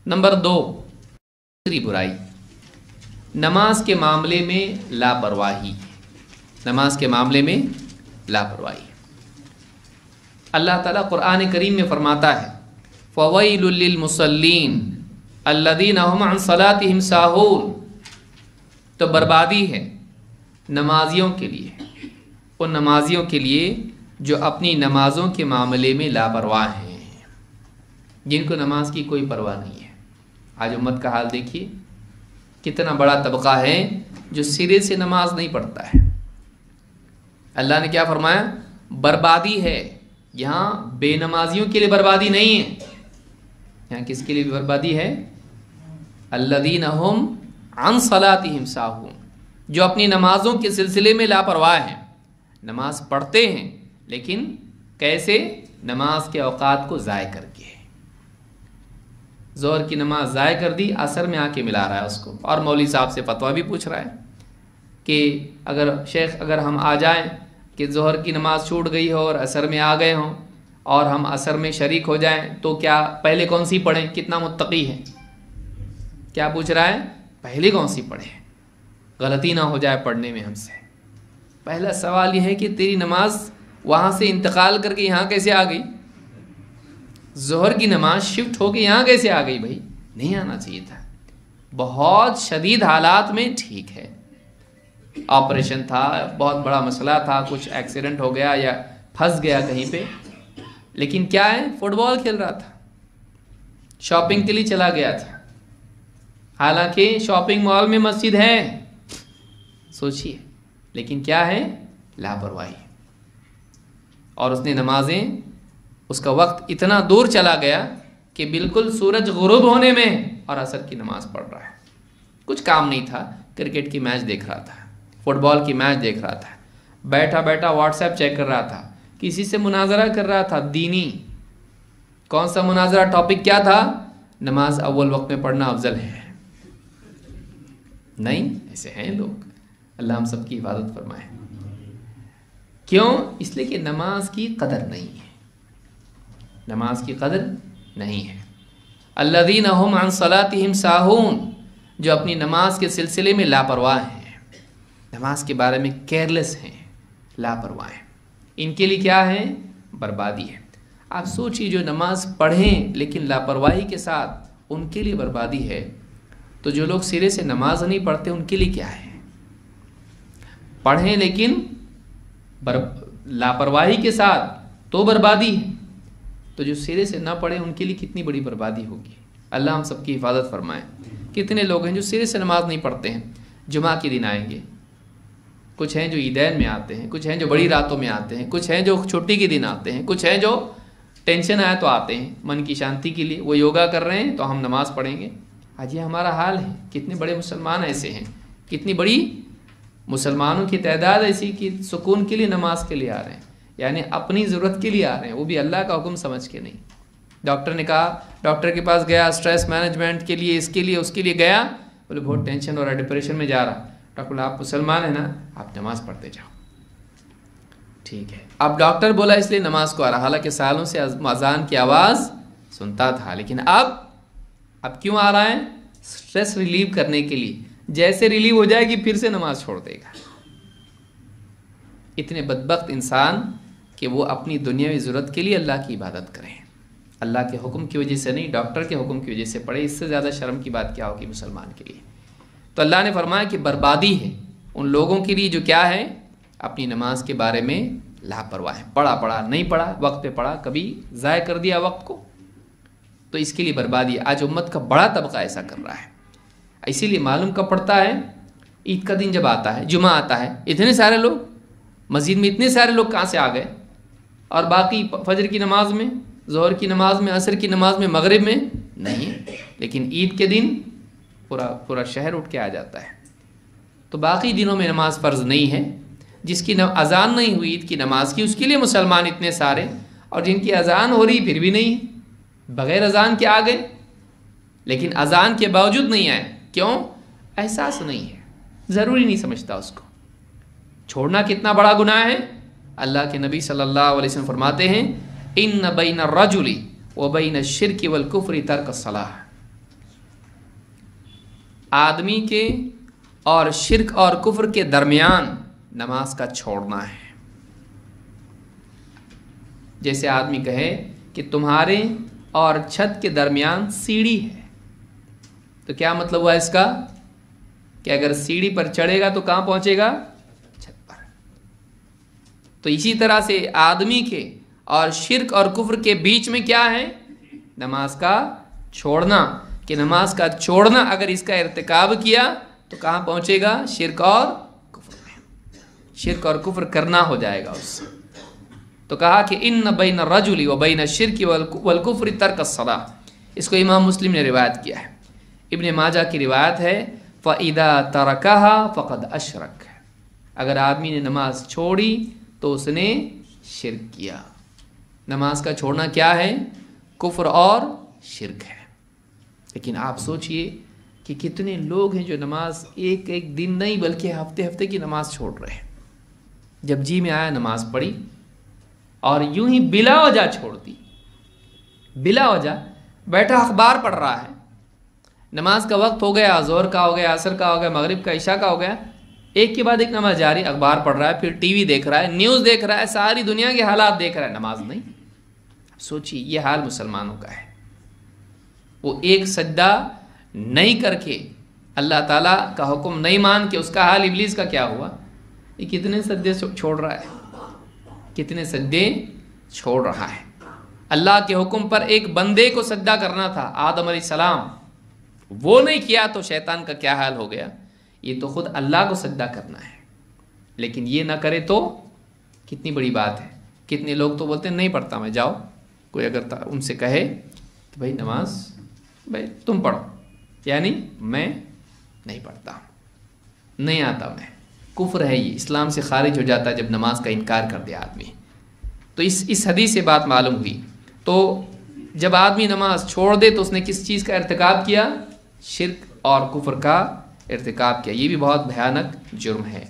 Number 2، دوسری برائی نماز کے معاملے میں لاپرواہی۔ نماز کے معاملے میں لاپرواہی۔ اللہ تعالیٰ قرآن کریم میں فرماتا ہے فَوَيْلٌ لِّلْمُصَلِّينَ الَّذِينَ هُمْ عَنْ صَلَاتِهِمْ سَاهُونَ، تو بربادی ہے نمازیوں کے لیے، ان نمازیوں کے لیے جو اپنی نمازوں کے معاملے میں لاپرواہ ہیں، جن کو نماز کی کوئی پرواہ نہیں ہے۔ آج امت کا حال دیکھیے، کتنا بڑا طبقہ ہے جو سرے سے نماز نہیں پڑھتا ہے۔ اللہ نے کیا فرمایا؟ بربادی ہے۔ یہاں بے نمازیوں کے لیے بربادی نہیں ہے، یہاں کس کے لیے بربادی ہے؟ الذین هم عن صلاتهم ساہون، جو اپنی نمازوں کے سلسلے میں لاپرواہ ہیں۔ نماز پڑھتے ہیں لیکن کیسے؟ نماز کے اوقات کو ضائع کر کے۔ ظہر کی نماز ضائع کر دی، عصر میں آ کے ملا رہا ہے اس کو، اور مولوی صاحب سے فتویٰ بھی پوچھ رہا ہے کہ اگر ہم آ جائیں کہ ظہر کی نماز چھوٹ گئی ہو اور عصر میں آ گئے ہوں اور ہم عصر میں شریک ہو جائیں تو کیا پہلے کون سی پڑھیں؟ کتنا متقی ہے؟ کیا پوچھ رہا ہے؟ پہلے کون سی پڑھیں، غلطی نہ ہو جائے پڑھنے میں ہم سے۔ پہلا سوال یہ ہے کہ تیری نماز وہاں سے انتقال کر کے یہاں کیسے آ گئی؟ ظہر کی نماز شفٹ ہو کے یہاں کیسے آ گئی؟ بھائی نہیں آنا چاہیے تھا۔ بہت شدید حالات میں ٹھیک ہے، آپریشن تھا، بہت بڑا مسئلہ تھا، کچھ ایکسیڈنٹ ہو گیا یا پھنس گیا کہیں پہ، لیکن کیا ہے؟ فٹ بال کھیل رہا تھا، شاپنگ کے لیے چلا گیا تھا، حالانکہ شاپنگ مال میں مسجد ہے، سوچیے، لیکن کیا ہے؟ لاپرواہی۔ اور اس نے نمازیں، اس کا وقت اتنا دور چلا گیا کہ بالکل سورج غروب ہونے میں اور عصر کی نماز پڑھ رہا ہے۔ کچھ کام نہیں تھا، کرکٹ کی میچ دیکھ رہا تھا، فٹ بال کی میچ دیکھ رہا تھا، بیٹھا بیٹھا واٹس ایپ چیک کر رہا تھا، کسی سے مناظرہ کر رہا تھا دینی۔ کون سا مناظرہ؟ ٹاپک کیا تھا؟ نماز اول وقت میں پڑھنا افضل ہے۔ نہیں، ایسے ہیں لوگ، اللہ ہم سب کی حفاظت فرمائے۔ کیوں؟ اس لیے کہ نماز کی قدر نہیں ہے، نماز کی قدر نہیں ہے۔ الذین هم عن صلاتهم ساہون، جو اپنی نماز کے سلسلے میں لاپرواہ ہیں، نماز کے بارے میں کیئرلیس ہیں، لاپرواہ ہیں، ان کے لیے کیا ہے؟ بربادی ہے۔ آپ سوچیے، جو نماز پڑھیں لیکن لاپرواہی کے ساتھ، ان کے لیے بربادی ہے، تو جو لوگ سرے سے نماز نہیں پڑھتے ان کے لیے کیا ہے؟ پڑھیں لیکن لاپرواہی کے ساتھ تو بربادی ہے، تو جو سرے سے نہ پڑھیں ان کے لیے کتنی بڑی بربادی ہوگی۔ اللہ ہم سب کی حفاظت فرمائے۔ کتنے لوگ ہیں جو سرے سے نماز نہیں پڑھتے ہیں، جمعہ کے دن آئیں گے، کچھ ہیں جو عیدین میں آتے ہیں، کچھ ہیں جو بڑی راتوں میں آتے ہیں، کچھ ہیں جو چھٹی کے دن آتے ہیں، کچھ ہیں جو ٹینشن آئے تو آتے ہیں من کی شانتی کے لیے، وہ یوگا کر رہے ہیں تو ہم نماز پڑھیں گے۔ آج یہ ہمارا حال ہے۔ کتنے بڑے مسلمان ایسے ہیں، کتنی بڑی مسلمانوں کی تعداد ایسی کہ سکون کے لیے نماز کے لیے آ رہے ہیں، یعنی اپنی ضرورت کے لیے آ رہے ہیں، وہ بھی اللہ کا حکم سمجھ کے نہیں۔ ڈاکٹر نے کہا، ڈاکٹر کے پاس گیا اسٹریس مینجمنٹ کے لیے، اس کے لیے اس کے لیے گیا، بولے بہت ٹینشن ہو رہا ہے، ڈپریشن میں جا رہا۔ ڈاکٹر بولا آپ مسلمان ہیں نا، آپ نماز پڑھتے جاؤ۔ ٹھیک ہے، اب ڈاکٹر بولا اس لیے نماز کو آ رہا، حالانکہ سالوں سے اذان کی آواز سنتا تھا، لیکن اب کیوں آ رہا ہے؟ اسٹریس ریلیو کرنے کے لیے، جیسے ریلیو ہو جائے گی پھر سے نماز چھوڑ دے گا۔ اتنے بدبخت انسان کہ وہ اپنی دنیاوی ضرورت کے لیے اللہ کی عبادت کریں، اللہ کے حکم کی وجہ سے نہیں، ڈاکٹر کے حکم کی وجہ سے پڑھے۔ اس سے زیادہ شرم کی بات کیا ہوگی مسلمان کے لیے؟ تو اللہ نے فرمایا کہ بربادی ہے ان لوگوں کے لیے جو کیا ہے؟ اپنی نماز کے بارے میں لاپرواہ ہے، پڑھا نہیں پڑھا، وقت پہ پڑھا، کبھی ضائع کر دیا وقت کو، تو اس کے لیے بربادی ہے۔ آج امت کا بڑا طبقہ ایسا کر رہا ہے۔ اسی لیے معلوم کب پڑتا ہے؟ عید کا دن جب آتا ہے، جمعہ آتا ہے، اتنے سارے لوگ مسجد میں، اتنے سارے لوگ کہاں سے آ گئے؟ اور باقی فجر کی نماز میں، ظہر کی نماز میں، عصر کی نماز میں، مغرب میں نہیں، لیکن عید کے دن پورا شہر اٹھ کے آ جاتا ہے۔ تو باقی دنوں میں نماز فرض نہیں ہے۔ جس کی اذان نہیں ہوئی عید کی نماز کی، اس کے لیے مسلمان اتنے سارے، اور جن کی اذان ہو رہی پھر بھی نہیں، بغیر اذان کے آ گئے، لیکن اذان کے باوجود نہیں آئے۔ کیوں؟ احساس نہیں ہے، ضروری نہیں سمجھتا اس کو۔ چھوڑنا کتنا بڑا گناہ ہے۔ اللہ کے نبی صلی اللہ علیہ وسلم فرماتے ہیں ان بین الرجل وبین الشرک والکفر ترک الصلاۃ، آدمی کے اور شرک اور کفر کے درمیان نماز کا چھوڑنا ہے۔ جیسے آدمی کہے کہ تمہارے اور چھت کے درمیان سیڑھی ہے، تو کیا مطلب ہوا اس کا کہ اگر سیڑھی پر چڑھے گا تو کہاں پہنچے گا؟ چھت پر۔ تو اسی طرح سے آدمی کے اور شرک اور کفر کے بیچ میں کیا ہے؟ نماز کا چھوڑنا، کہ نماز کا چھوڑنا اگر اس کا ارتکاب کیا تو کہاں پہنچے گا؟ شرک اور کفر میں، شرک اور کفر کرنا ہو جائے گا اس سے۔ تو کہا کہ ان بین الرجل و بین الشرک والکفر ترک الصلاۃ، اس کو امام مسلم نے روایت کیا ہے۔ ابن ماجہ کی روایت ہے فَإِذَا تَرَكَهَا فَقَدْ أَشْرَكَ، اگر آدمی نے نماز چھوڑی تو اس نے شرک کیا۔ نماز کا چھوڑنا کیا ہے؟ کفر اور شرک ہے۔ لیکن آپ سوچئے کہ کتنے لوگ ہیں جو نماز ایک ایک دن نہیں بلکہ ہفتے ہفتے کی نماز چھوڑ رہے ہیں۔ جب جی میں آیا نماز پڑھی اور یوں ہی بلا وجہ چھوڑ دی، بلا وجہ بیٹھا اخبار پڑھ رہا ہے، نماز کا وقت ہو گیا، ظہر کا ہو گیا، عصر کا ہو گیا، مغرب کا، عشاء کا ہو گیا، ایک کے بعد ایک نماز جاری، اخبار پڑھ رہا ہے، پھر ٹی وی دیکھ رہا ہے، نیوز دیکھ رہا ہے، ساری دنیا کے حالات دیکھ رہا ہے، نماز نہیں۔ سوچیے یہ حال مسلمانوں کا ہے۔ وہ ایک سجدہ نہیں کر کے اللہ تعالیٰ کا حکم نہیں مان کے، اس کا حال ابلیس کا کیا ہوا؟ یہ کتنے سجدے چھوڑ رہا ہے، کتنے سجدے چھوڑ رہا ہے۔ اللہ کے حکم پر ایک بندے کو سجدہ کرنا تھا، آدم علیہ السلام، وہ نہیں کیا تو شیطان کا کیا حال ہو گیا؟ یہ تو خود اللہ کو سجدہ کرنا ہے، لیکن یہ نہ کرے تو کتنی بڑی بات ہے۔ کتنے لوگ تو بولتے ہیں نہیں پڑھتا میں، جاؤ کوئی اگر ان سے کہے کہ بھائی نماز بھائی تم پڑھو، یعنی میں نہیں پڑھتا، نہیں آتا میں، کفر ہے یہ، اسلام سے خارج ہو جاتا ہے جب نماز کا انکار کر دیا آدمی۔ تو اس حدیث سے بات معلوم ہوئی۔ تو جب آدمی نماز چھوڑ دے تو اس نے کس چیز کا ارتکاب کیا؟ شرک اور کفر کا ارتکاب کیا۔ یہ بھی بہت بھیانک جرم ہے۔